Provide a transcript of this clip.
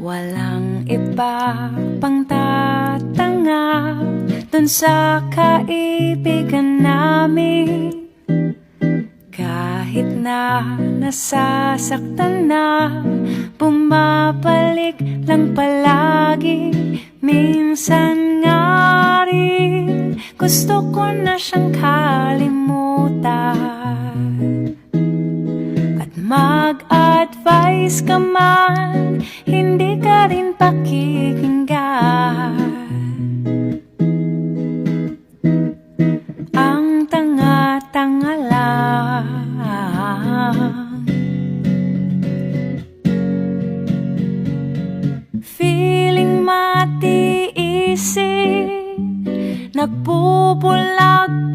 Walang iba pang tatanga dun sa kaibigan namin. Kahit na nasasaktan na, bumabalik lang palagi. Minsan nga rin gusto ko na siyang kalimutan. At mag-advise ka man, hindi ka rin pakikinggan. Ang tanga-tanga lang. Feeling matiisin, nagbubulag